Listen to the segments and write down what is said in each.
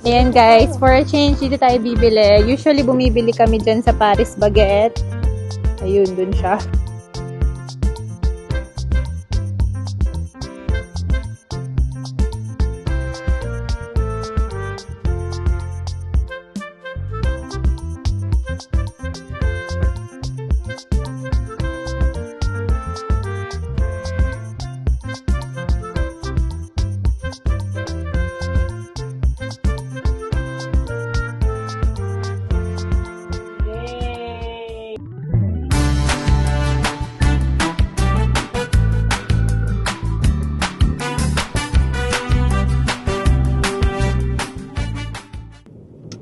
Ayan guys, for a change, dito tayo bibili. Usually, bumibili kami dyan sa Paris Baguette. Ayun, dun siya.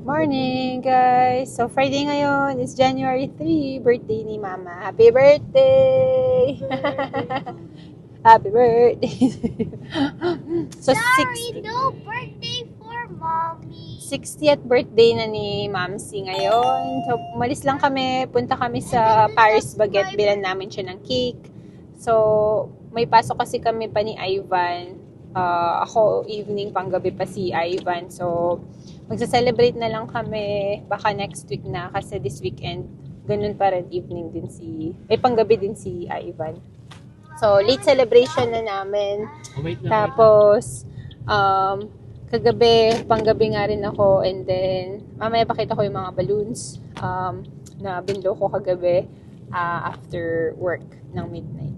Morning, guys! So, Friday ngayon is January 3, birthday ni Mama. Happy birthday! Happy birthday! So, Sorry, no birthday for Mommy. 60th birthday na ni Mamsi ngayon. So, umalis lang kami. Punta kami sa Paris Baguette. Bilan namin siya ng cake. So, may pasok kasi kami pa ni Ivan. Ako, evening, panggabi pa si Ivan. So, magsa-celebrate na lang kami. Baka next week na. Kasi this weekend, ganun pa rin, evening din panggabi din si Ivan. So, late celebration na namin. Tapos, kagabi, panggabi nga rin ako. And then, mamaya pakita ko yung mga balloons na binlo ko kagabi after work ng midnight.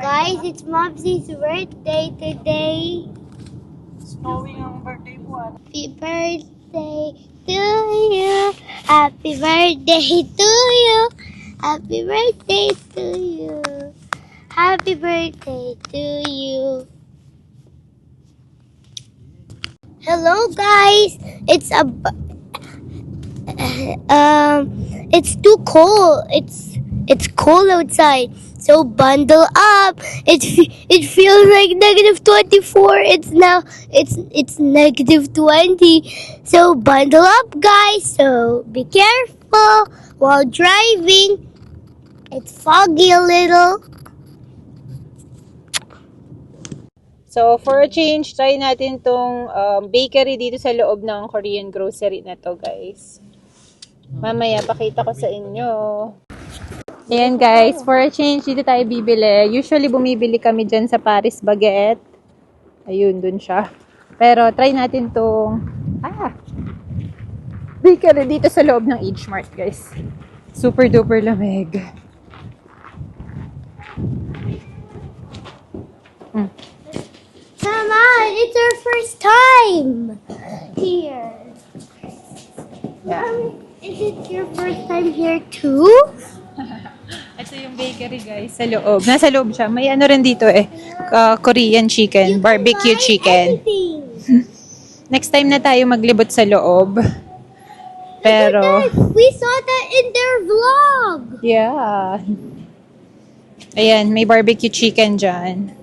Guys, it's Momsy's birthday today. Snowing ang birthday mo. Happy birthday to you. Happy birthday to you. Happy birthday to you. Happy birthday to you. Hello guys. It's too cold. It's cold outside. So bundle up. It feels like -24. It's -20. So bundle up, guys. So be careful while driving. It's foggy a little. So, for a change, try natin tong bakery dito sa loob ng Korean grocery na to, guys. Mamaya, pakita ko sa inyo. Ayan, guys. For a change, dito tayo bibili. Usually, bumibili kami dyan sa Paris Baguette. Ayun, dun siya. Pero, try natin tong bakery dito sa loob ng H Mart, guys. Super duper lamig. Come on, it's our first time here. Yeah. Is it your first time here too? Ito yung bakery, guys, sa loob. Nasa loob siya. May ano rin dito Korean chicken, barbecue chicken. Anything. Next time na tayo maglibot sa loob. Pero, We saw that in their vlog. yeah. Ayan, may barbecue chicken dyan.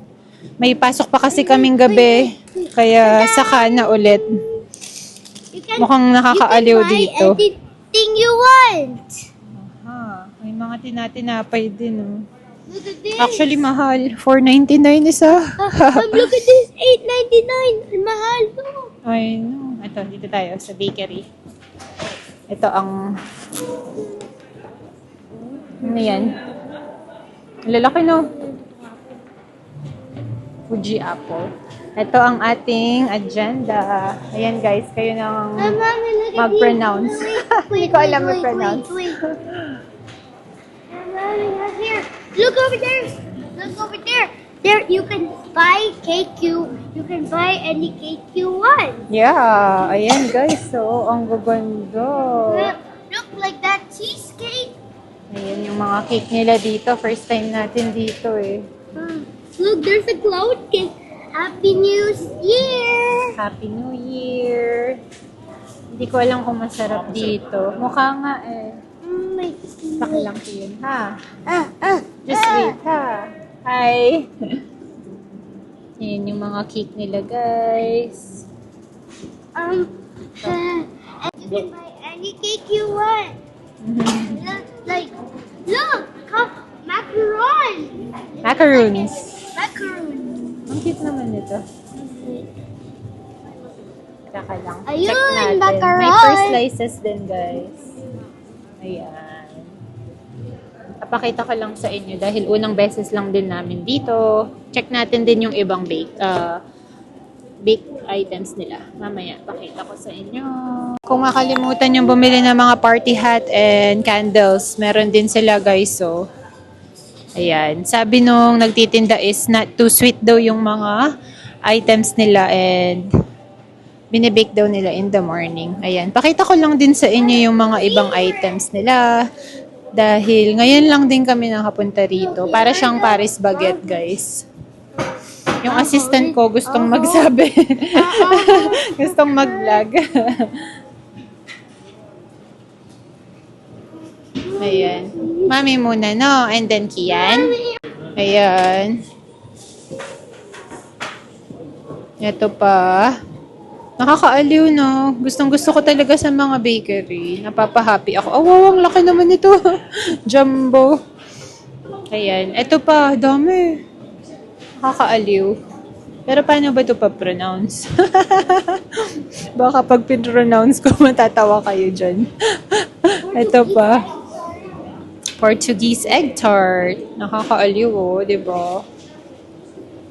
May pasok pa kasi kaming gabi. Kaya saka na ulit. Mukhang nakakaaliw dito. Anything you want. May mga tinatinapay din. Oh. Look at this. Actually, mahal. $4.99 isa. Look at this. $8.99. Ang mahal to. I know. Ito, dito tayo sa bakery. Ito ang... Ano yan? Lalaki, no? Fuji apple. Ito ang ating agenda. Ayan, guys. Kayo nang mag-pronounce. Hindi ko alam mag-pronounce. Wait. Here. Look over there. Look over there. There, you can buy cake. You can buy any cake you want. Yeah. Ayan, guys. So, ang gaganda. Look like that cheesecake. Ayan yung mga cake nila dito. First time natin dito Look, there's a cloud cake. Happy New Year! Happy New Year! Hindi ko alam kung masarap dito. Mukha nga Pakilang ko yun, ha? Just wait, ha? Hi! Ayan yung mga cake nila, guys. You can buy any cake you want. Look, Macaroons. macaroon. Ang cute naman ito. Tsaka lang. Ayun, Check natin. macaron. May first slices din, guys. Ayan. Papakita ko lang sa inyo dahil unang beses lang din namin dito. Check natin din yung ibang baked items nila. Mamaya, pakita ko sa inyo. Kung makalimutan yung bumili ng mga party hat and candles, meron din sila, guys. So, ayan. Sabi nung nagtitinda is not too sweet daw yung mga items nila and binibake daw nila in the morning. Ayan. Pakita ko lang din sa inyo yung mga ibang items nila. Dahil ngayon lang din kami nakapunta rito. Para siyang Paris Baguette, guys. Yung assistant ko gustong magsabi. Gustong mag-vlog. Ayan. Mami muna, no? And then Kian. Ayan. Ito pa. Nakakaaliw, no? Gustong-gusto ko talaga sa mga bakery. Napapahappy ako. Oh, wow, ang laki naman ito. Jumbo. Ayan. Ito pa, dami. Nakakaaliw. Pero paano ba ito pa-pronounce? Baka pag pin-pronounce ko, matatawa kayo dyan. Ito pa. Portuguese egg tart. Nakakaaliw, oh, di ba?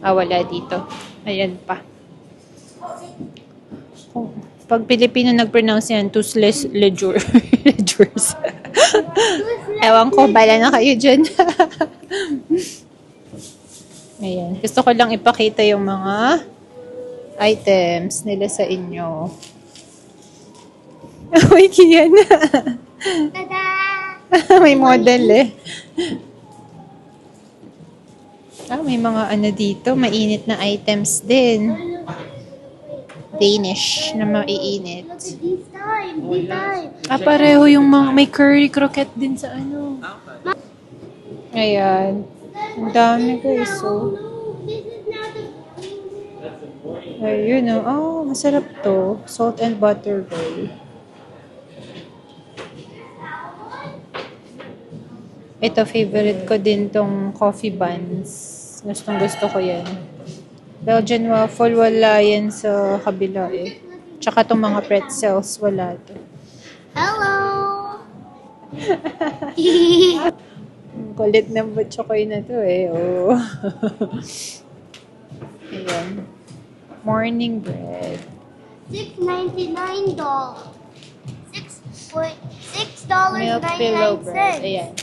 Ah, wala dito. Ayan pa. Pag Pilipino nag-pronounce yan, toothless ledgers. Ewan ko, bala na kayo dyan. Ayan. Gusto ko lang ipakita yung mga items nila sa inyo. Uy, Kian. Tada! May model eh. Ah, may mga ano dito, mainit na items din. Danish na maiinit. Look at this time. This time. Ah, pareho yung mga, may curry croquette din sa ano. Ayan. Ang dami guys, so. This is not the... Ayun, oh. Oh, masarap to. Salt and butter roll. Ito, favorite ko din tong coffee buns. Gustong gusto ko yan. Belgian waffle, wala yan sa kabila eh. Tsaka tong mga pretzels, wala to. Hello! Ang kulit ng butchokoy na to eh. Oh. Ayan. Morning bread. $6.99. Milk pillow bread. $6.99. Ayan.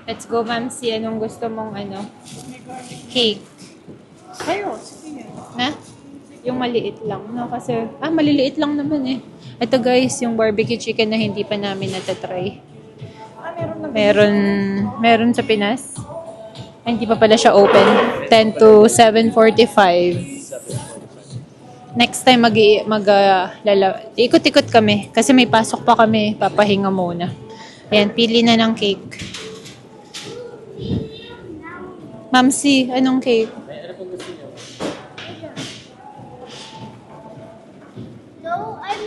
Let's go, ma'am. Si anong gusto mong ano? Cake. Na? Yung maliit lang, no? Kasi, maliliit lang naman eh. Ito guys, yung barbecue chicken na hindi pa namin natatry. Meron sa Pinas. Hindi pa pala siya open. 10 to 7:45. Next time ikot-ikot kami. Kasi may pasok pa kami. Papahinga muna. Ayan, pili na ng cake. Mamsi, anong cake? No, I'm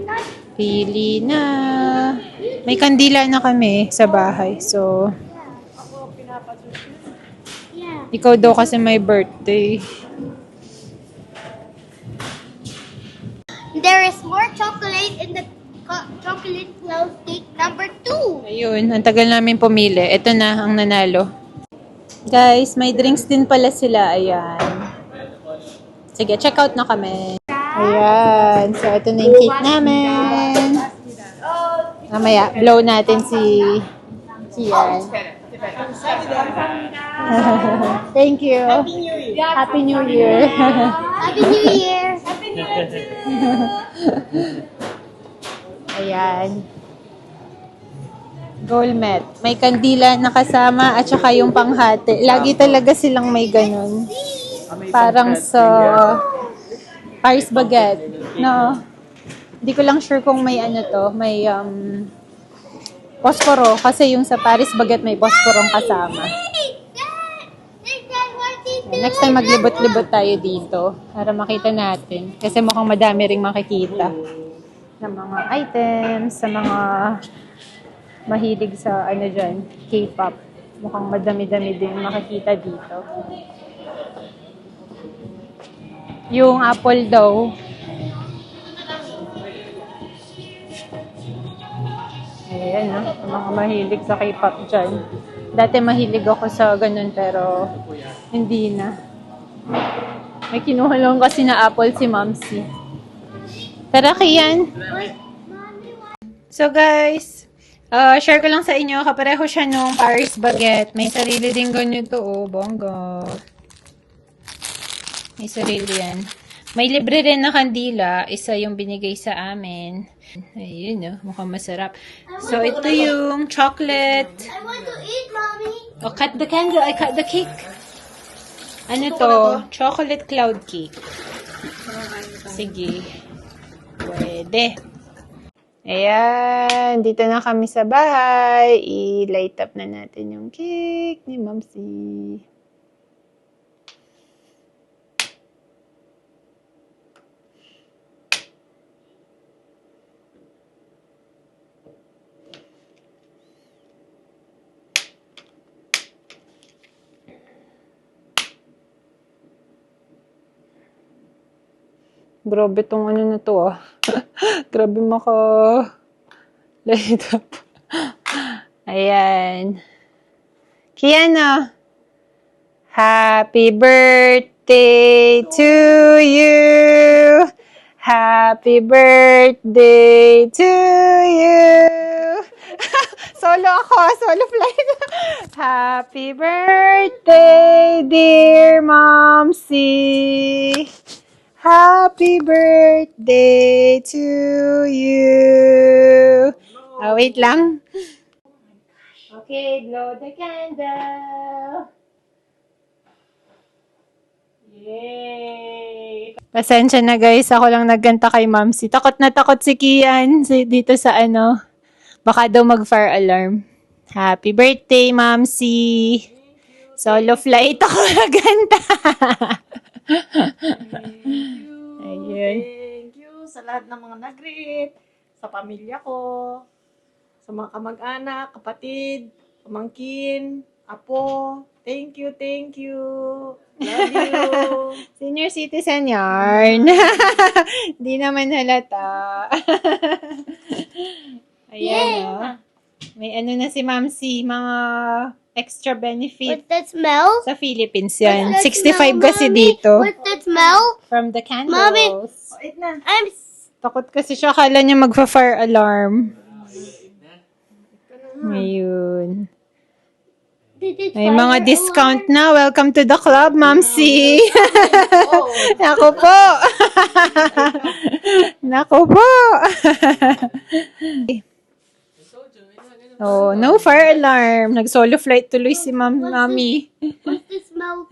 not. Pili na. May kandila na kami sa bahay. So, Yeah. ikaw daw kasi may birthday. There is more chocolate in the chocolate cloud cake number 2. Ayun, ang tagal namin pumili. Ito na ang nanalo. Guys, may drinks din pala sila. Ayan. Sige, check out na kami. Ayan. So, ito na yung cake namin. Mamaya, blow natin si Kian. Thank you. Happy New Year. Happy New Year. Ayan. Gourmet. May kandila na kasama at saka yung panghati. Lagi talaga silang may ganun. Parang sa Paris Baguette. No? Hindi ko lang sure kung may ano to. May posporo. Kasi yung sa Paris Baguette may posporong kasama. Next time maglibot-libot tayo dito para makita natin. Kasi mukhang madami ring makikita ng mga items, sa mga mahilig sa ano dyan, K-pop. Mukhang madami-dami din makikita dito. Yung apple daw. Ayan, no? Mga mahilig sa K-pop dyan. Dati mahilig ako sa ganun, pero hindi na. May kinuha lang kasi na apple si Mamsi. Tara, Kian! So guys, share ko lang sa inyo, kapareho siya nung Paris Baguette. May sarili din ganito, oh, bongga. May sarili yan. May libre rin na kandila, isa yung binigay sa amin. Ayun, oh, mukhang masarap. So, ito yung chocolate. I want to eat, Mommy. Oh, cut the candle, I cut the cake. Ano to? Chocolate cloud cake. Sige. Pwede. Ayan, dito na kami sa bahay. I-light up na natin yung cake ni Mamsi. Grabe tong ano na to, ah. Grabe light up. Ayan. Kiana. Happy birthday to you. Happy birthday to you. Solo ako, solo flight. Happy birthday, dear Momsi. Happy birthday to you. Oh, wait lang. Okay, blow the candle. Yay! Pasensya na guys, ako lang nagganta kay Mamsi. Takot na takot si Kian dito sa ano. Baka daw mag-fire alarm. Happy birthday, Mamsi. Solo flight ako naganta. Ayun. Thank you sa lahat ng mga nag-greet, sa pamilya ko, sa mga kamag-anak, kapatid, pamangkin, apo. Thank you, thank you. Love you. Senior citizen yarn. Di naman halata. Ayan, oh. May ano na si Mamsi, mga extra benefit. What's that smell? Sa Philippines yan. What's that 65 smell, kasi Mommy? dito. What's that smell? From the candles. Mommy. Wait na. Takot kasi siya. Kala niya magfa-fire alarm. Ayun. May mga discount na. Welcome to the club, Mamsi. Nako po. Nako po. Oh, no fire alarm. Nag-solo flight tuloy si Mami. What's the smell?